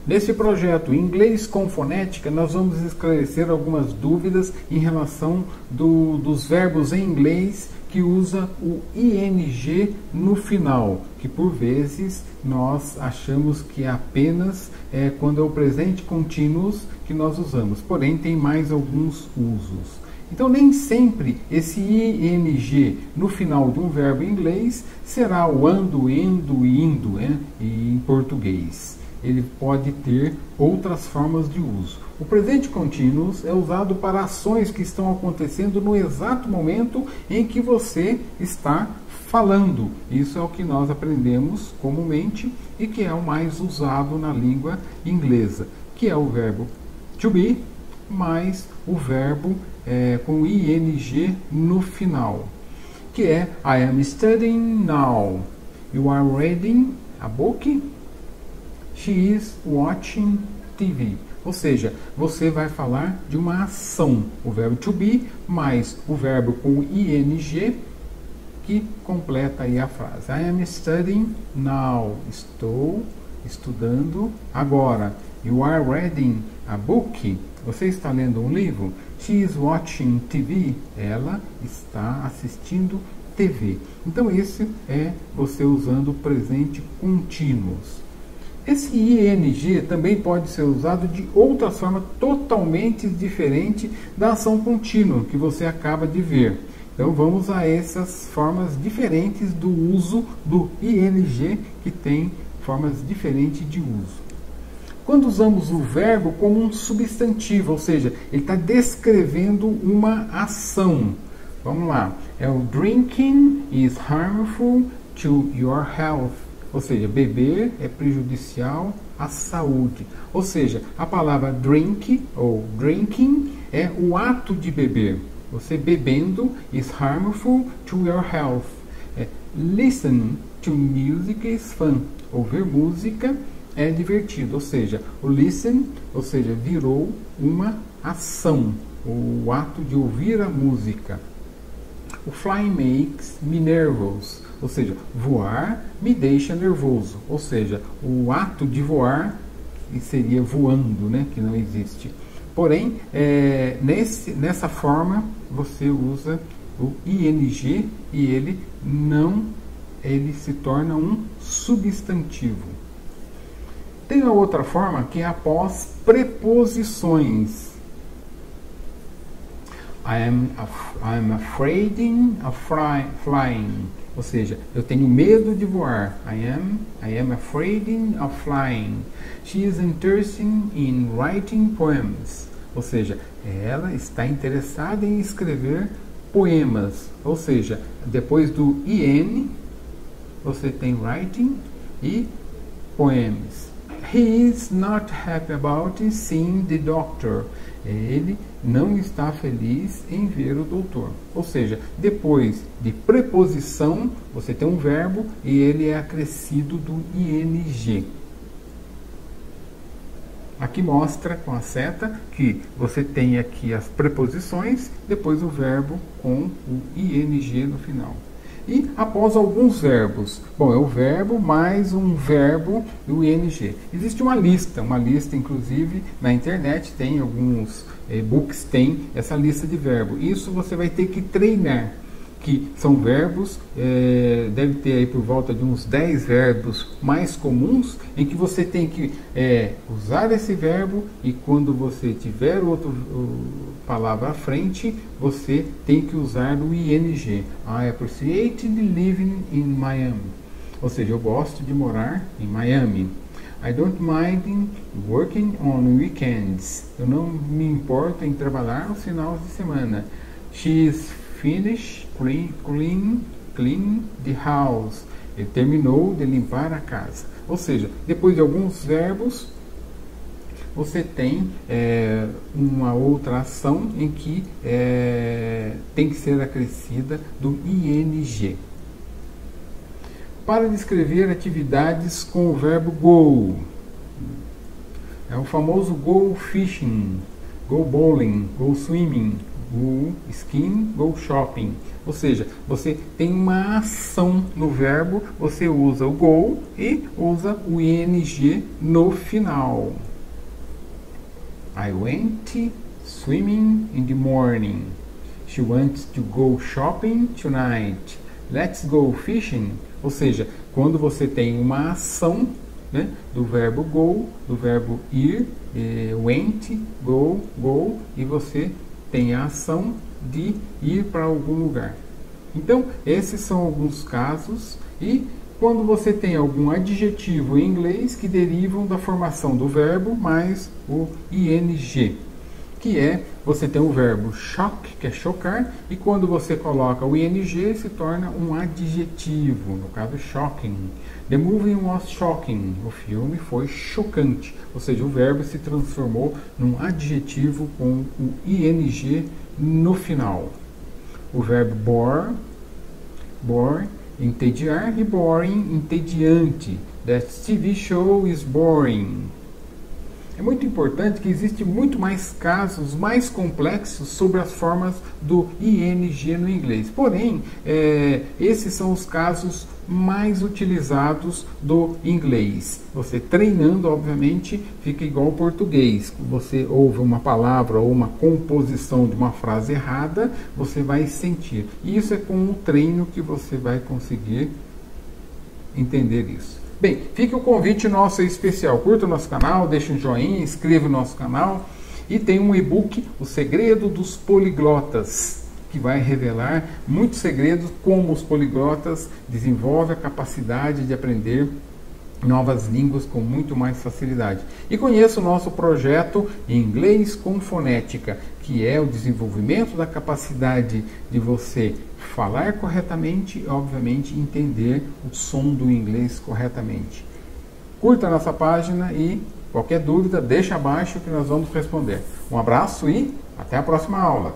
Nesse projeto Inglês com Fonética, nós vamos esclarecer algumas dúvidas em relação dos verbos em inglês que usa o ing no final, que por vezes nós achamos que é apenas quando é o presente continuous que nós usamos, porém tem mais alguns usos. Então, nem sempre esse ing no final de um verbo em inglês será o ando, indo, em português. Ele pode ter outras formas de uso. O presente continuous é usado para ações que estão acontecendo no exato momento em que você está falando. Isso é o que nós aprendemos comumente e que é o mais usado na língua inglesa, que é o verbo to be mais o verbo com ing no final, que é I am studying now. You are reading a book. She is watching TV. Ou seja, você vai falar de uma ação, o verbo to be mais o verbo com ing que completa aí a frase. I am studying now. Estou estudando agora. You are reading a book. Você está lendo um livro? She is watching TV. Ela está assistindo TV. Então esse é você usando o presente continuous. Esse ing também pode ser usado de outra forma totalmente diferente da ação contínua que você acaba de ver. Então vamos a essas formas diferentes do uso do ing, que tem formas diferentes de uso. Quando usamos o verbo como um substantivo, ou seja, ele está descrevendo uma ação. Vamos lá. O drinking is harmful to your health. Ou seja, beber é prejudicial à saúde. Ou seja, a palavra drink ou drinking é o ato de beber. Você bebendo is harmful to your health. Listen to music is fun. Ouvir música é divertido. Ou seja, o listen, ou seja, virou uma ação. O ato de ouvir a música. O flying makes me nervous. Ou seja, voar me deixa nervoso. Ou seja, o ato de voar seria voando, né, que não existe. Porém, nessa forma, você usa o ing e ele se torna um substantivo. Tem a outra forma que é após preposições. I am afraid of flying. Ou seja, eu tenho medo de voar. I am afraid of flying. She is interested in writing poems. Ou seja, ela está interessada em escrever poemas. Ou seja, depois do in, você tem writing e poems. He is not happy about seeing the doctor. Ele não está feliz em ver o doutor. Ou seja, depois de preposição, você tem um verbo e ele é acrescido do ing. Aqui mostra com a seta que você tem aqui as preposições, depois o verbo com o ing no final. E após alguns verbos, bom, é o verbo mais um verbo do ing. Existe uma lista inclusive na internet, tem alguns e-books, tem essa lista de verbos. Isso você vai ter que treinar, que são verbos, deve ter aí por volta de uns 10 verbos mais comuns, em que você tem que usar esse verbo e quando você tiver outra palavra à frente, você tem que usar o ing. I appreciate living in Miami. Ou seja, eu gosto de morar em Miami. I don't mind working on weekends. Eu não me importo em trabalhar aos finais de semana. She is finished clean the house. Ele terminou de limpar a casa. Ou seja, depois de alguns verbos, você tem uma outra ação em que tem que ser acrescida do ing. Para descrever atividades com o verbo go. É o famoso go fishing, go bowling, go swimming, o skin, go shopping. Ou seja, você tem uma ação no verbo, você usa o go e usa o ing no final. I went swimming in the morning. She wants to go shopping tonight. Let's go fishing. Ou seja, quando você tem uma ação, né, do verbo go, do verbo ir, went, go, e você tem a ação de ir para algum lugar. Então, esses são alguns casos. E quando você tem algum adjetivo em inglês que derivam da formação do verbo mais o ing, que é, você tem o verbo shock, que é chocar, e quando você coloca o ing, se torna um adjetivo, no caso shocking. The movie was shocking. O filme foi chocante. Ou seja, o verbo se transformou num adjetivo com o ing no final. O verbo bore, entediar, e boring, entediante. That TV show is boring. É muito importante que existem muito mais casos mais complexos sobre as formas do ing no inglês. Porém, esses são os casos mais utilizados do inglês. Você treinando, obviamente, fica igual ao português. Você ouve uma palavra ou uma composição de uma frase errada, você vai sentir. E isso é com o treino que você vai conseguir entender isso. Bem, fica o convite nosso especial. Curta o nosso canal, deixe um joinha, inscreva no nosso canal. E tem um e-book, O Segredo dos Poliglotas, que vai revelar muitos segredos, como os poliglotas desenvolvem a capacidade de aprender novas línguas com muito mais facilidade. E conheça o nosso projeto Inglês com Fonética, que é o desenvolvimento da capacidade de você falar corretamente e, obviamente, entender o som do inglês corretamente. Curta a nossa página e qualquer dúvida, deixa abaixo que nós vamos responder. Um abraço e até a próxima aula.